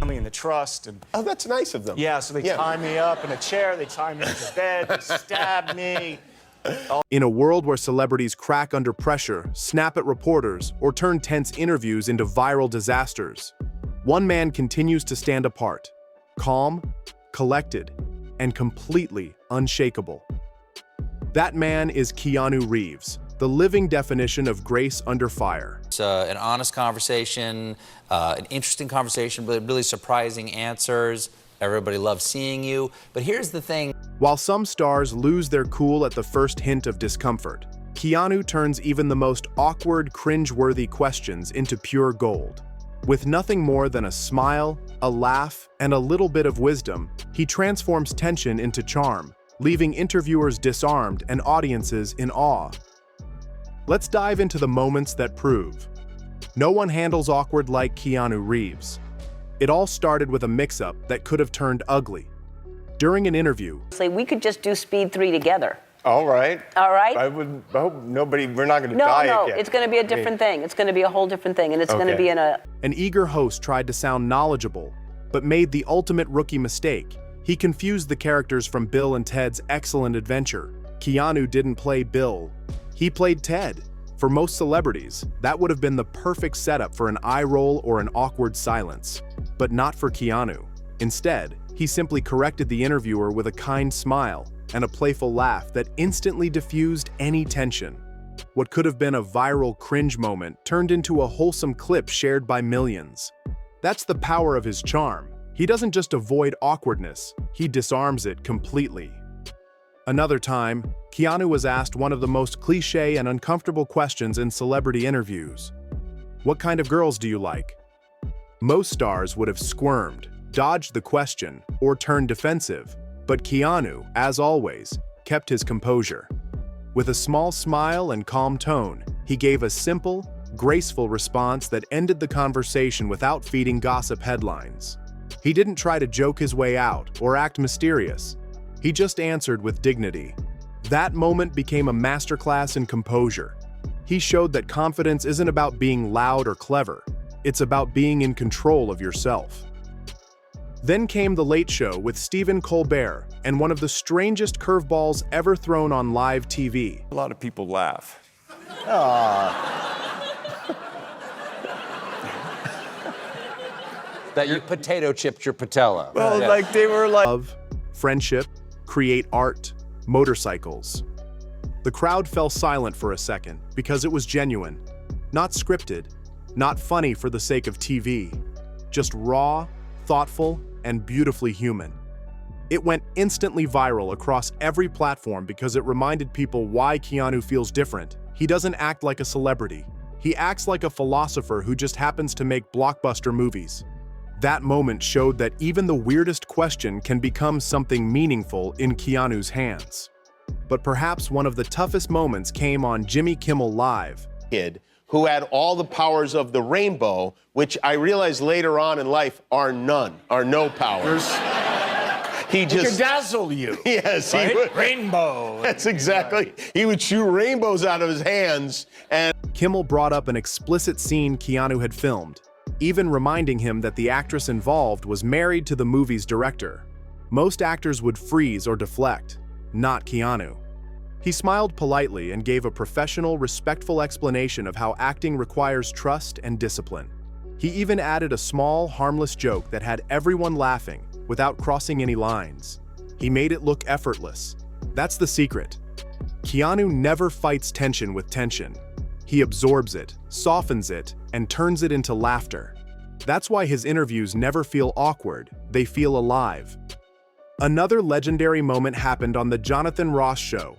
family and the trust. And oh, that's nice of them. yeah, so they tie me up in a chair, they tie me into bed, they stab me. In a world where celebrities crack under pressure, snap at reporters, or turn tense interviews into viral disasters, one man continues to stand apart, calm, collected, and completely unshakable. That man is Keanu Reeves, the living definition of grace under fire. It's an honest conversation, an interesting conversation, but really surprising answers. Everybody loves seeing you. But here's the thing. While some stars lose their cool at the first hint of discomfort, Keanu turns even the most awkward, cringe-worthy questions into pure gold. With nothing more than a smile, a laugh, and a little bit of wisdom, he transforms tension into charm, leaving interviewers disarmed and audiences in awe. Let's dive into the moments that prove. No one handles awkward like Keanu Reeves. It all started with a mix-up that could have turned ugly. During an interview, we could just do Speed 3 together. All right. All right? I hope we're not going to die No, again. it's going to be a different thing. It's going to be a whole different thing, and it's going to be in a... An eager host tried to sound knowledgeable, but made the ultimate rookie mistake. He confused the characters from Bill and Ted's Excellent Adventure. Keanu didn't play Bill. He played Ted. For most celebrities, that would have been the perfect setup for an eye roll or an awkward silence. But not for Keanu. Instead, he simply corrected the interviewer with a kind smile and a playful laugh that instantly diffused any tension. What could have been a viral cringe moment turned into a wholesome clip shared by millions. That's the power of his charm. He doesn't just avoid awkwardness, he disarms it completely. Another time, Keanu was asked one of the most cliché and uncomfortable questions in celebrity interviews. What kind of girls do you like? Most stars would have squirmed, dodged the question, or turned defensive, but Keanu, as always, kept his composure. With a small smile and calm tone, he gave a simple, graceful response that ended the conversation without feeding gossip headlines. He didn't try to joke his way out or act mysterious. He just answered with dignity. That moment became a masterclass in composure. He showed that confidence isn't about being loud or clever. It's about being in control of yourself. Then came The Late Show with Stephen Colbert, and one of the strangest curveballs ever thrown on live TV. A lot of people laugh. That you potato chipped your patella. Well, like they were like... Love, friendship, create art, motorcycles. The crowd fell silent for a second because it was genuine, not scripted, not funny for the sake of TV, just raw, thoughtful, and beautifully human. It went instantly viral across every platform because it reminded people why Keanu feels different. He doesn't act like a celebrity. He acts like a philosopher who just happens to make blockbuster movies. That moment showed that even the weirdest question can become something meaningful in Keanu's hands. But perhaps one of the toughest moments came on Jimmy Kimmel Live. Kid who had all the powers of the rainbow, which I realized later on in life are no powers. He could just dazzle you. Yes, right? he would. Rainbow. That's exactly. He would shoot rainbows out of his hands, and Kimmel brought up an explicit scene Keanu had filmed, even reminding him that the actress involved was married to the movie's director. Most actors would freeze or deflect, not Keanu. He smiled politely and gave a professional, respectful explanation of how acting requires trust and discipline. He even added a small, harmless joke that had everyone laughing without crossing any lines. He made it look effortless. That's the secret. Keanu never fights tension with tension. He absorbs it, softens it, and turns it into laughter. That's why his interviews never feel awkward, they feel alive. Another legendary moment happened on The Jonathan Ross Show.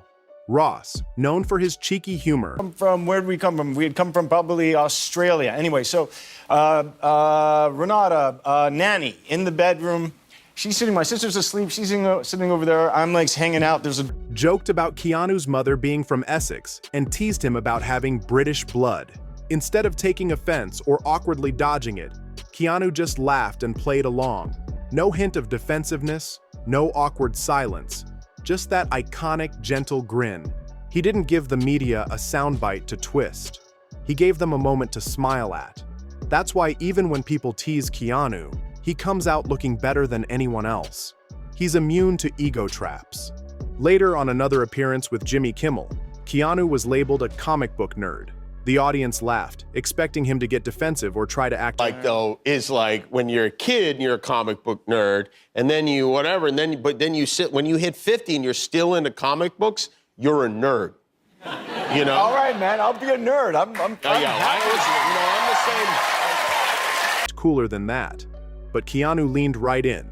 Ross, known for his cheeky humor. Where did we come from? We had come from probably Australia. Anyway, so Renata, nanny, in the bedroom. She's sitting, my sister's asleep, she's sitting over there, I'm like hanging out, there's a... Joked about Keanu's mother being from Essex and teased him about having British blood. Instead of taking offense or awkwardly dodging it, Keanu just laughed and played along. No hint of defensiveness, no awkward silence, just that iconic, gentle grin. He didn't give the media a soundbite to twist. He gave them a moment to smile at. That's why even when people tease Keanu, he comes out looking better than anyone else. He's immune to ego traps. Later, on another appearance with Jimmy Kimmel, Keanu was labeled a comic book nerd. The audience laughed, expecting him to get defensive or try to act Like, though, is like when you're a kid and you're a comic book nerd, and then you whatever, and then but then you sit when you hit 50 and you're still into comic books, you're a nerd. You know? All right, man, I'll be a nerd. I'm I'm the same. cooler than that. But Keanu leaned right in.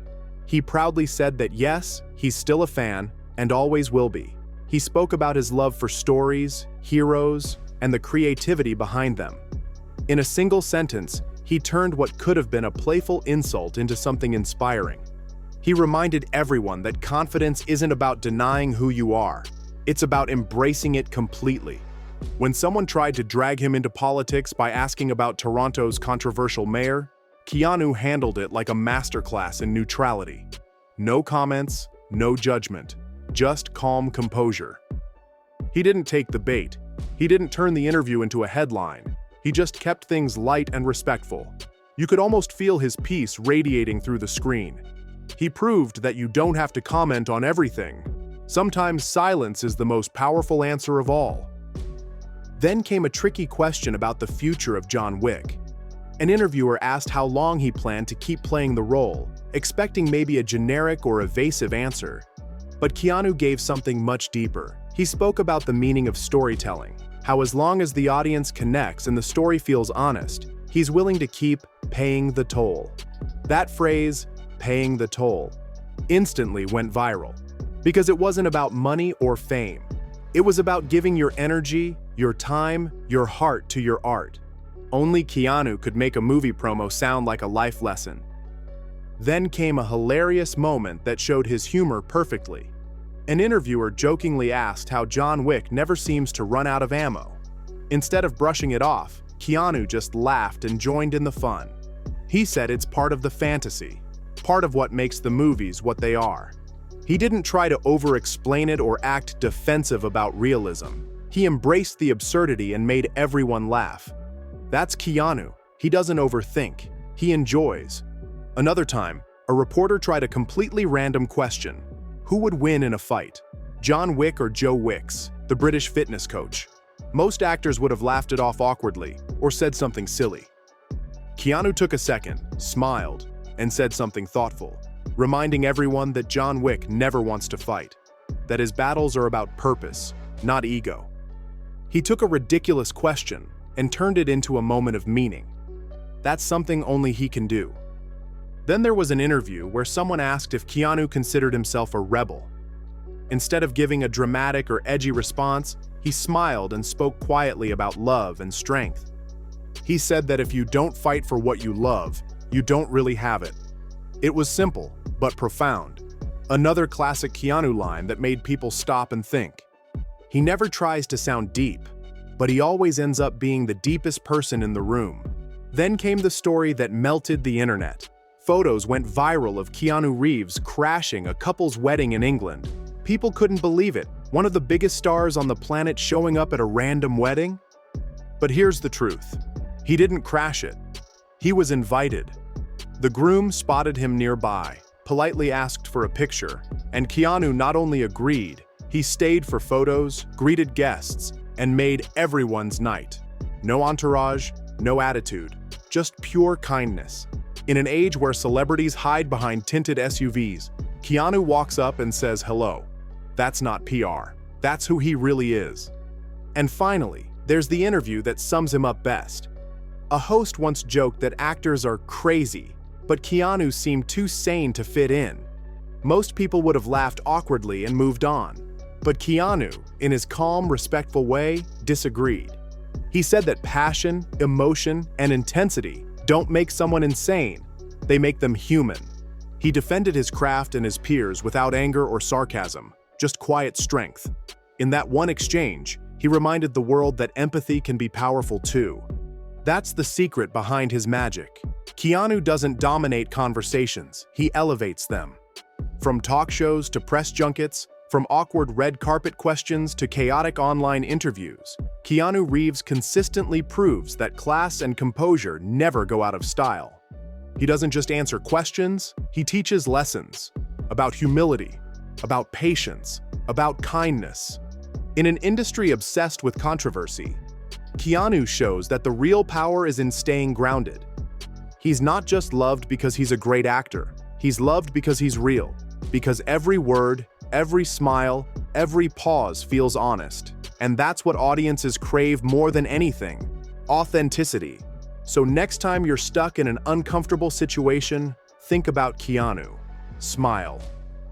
He proudly said that yes, he's still a fan and always will be. He spoke about his love for stories, heroes, and the creativity behind them. In a single sentence, he turned what could have been a playful insult into something inspiring. He reminded everyone that confidence isn't about denying who you are. It's about embracing it completely. When someone tried to drag him into politics by asking about Toronto's controversial mayor, Keanu handled it like a masterclass in neutrality. No comments, no judgment, just calm composure. He didn't take the bait. He didn't turn the interview into a headline. He just kept things light and respectful. You could almost feel his peace radiating through the screen. He proved that you don't have to comment on everything. Sometimes silence is the most powerful answer of all. Then came a tricky question about the future of John Wick. An interviewer asked how long he planned to keep playing the role, expecting maybe a generic or evasive answer. But Keanu gave something much deeper. He spoke about the meaning of storytelling, how as long as the audience connects and the story feels honest, he's willing to keep paying the toll. That phrase, paying the toll, instantly went viral. Because it wasn't about money or fame. It was about giving your energy, your time, your heart to your art. Only Keanu could make a movie promo sound like a life lesson. Then came a hilarious moment that showed his humor perfectly. An interviewer jokingly asked how John Wick never seems to run out of ammo. Instead of brushing it off, Keanu just laughed and joined in the fun. He said it's part of the fantasy, part of what makes the movies what they are. He didn't try to over-explain it or act defensive about realism. He embraced the absurdity and made everyone laugh. That's Keanu. He doesn't overthink. He enjoys. Another time, a reporter tried a completely random question. Who would win in a fight? John Wick or Joe Wicks, the British fitness coach? Most actors would have laughed it off awkwardly or said something silly. Keanu took a second, smiled, and said something thoughtful, reminding everyone that John Wick never wants to fight, that his battles are about purpose, not ego. He took a ridiculous question and turned it into a moment of meaning. That's something only he can do. Then there was an interview where someone asked if Keanu considered himself a rebel. Instead of giving a dramatic or edgy response, he smiled and spoke quietly about love and strength. He said that if you don't fight for what you love, you don't really have it. It was simple, but profound. Another classic Keanu line that made people stop and think. He never tries to sound deep, but he always ends up being the deepest person in the room. Then came the story that melted the internet. Photos went viral of Keanu Reeves crashing a couple's wedding in England. People couldn't believe it. One of the biggest stars on the planet showing up at a random wedding? But here's the truth. He didn't crash it. He was invited. The groom spotted him nearby, politely asked for a picture, and Keanu not only agreed, he stayed for photos, greeted guests, and made everyone's night. No entourage, no attitude, just pure kindness. In an age where celebrities hide behind tinted SUVs, Keanu walks up and says hello. That's not PR. That's who he really is. And finally, there's the interview that sums him up best. A host once joked that actors are crazy, but Keanu seemed too sane to fit in. Most people would have laughed awkwardly and moved on. But Keanu, in his calm, respectful way, disagreed. He said that passion, emotion, and intensity don't make someone insane, they make them human. He defended his craft and his peers without anger or sarcasm, just quiet strength. In that one exchange, he reminded the world that empathy can be powerful too. That's the secret behind his magic. Keanu doesn't dominate conversations, he elevates them. From talk shows to press junkets, from awkward red carpet questions to chaotic online interviews, Keanu Reeves consistently proves that class and composure never go out of style. He doesn't just answer questions, he teaches lessons about humility, about patience, about kindness. In an industry obsessed with controversy, Keanu shows that the real power is in staying grounded. He's not just loved because he's a great actor. He's loved because he's real, because every word, every smile, every pause feels honest. And that's what audiences crave more than anything: authenticity. So next time you're stuck in an uncomfortable situation, think about Keanu. Smile,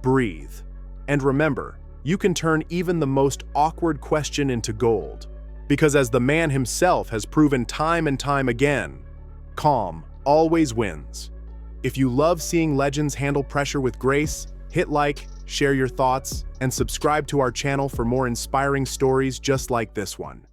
breathe, and remember, you can turn even the most awkward question into gold. Because as the man himself has proven time and time again, calm always wins. If you love seeing legends handle pressure with grace, hit like, share your thoughts, and subscribe to our channel for more inspiring stories just like this one.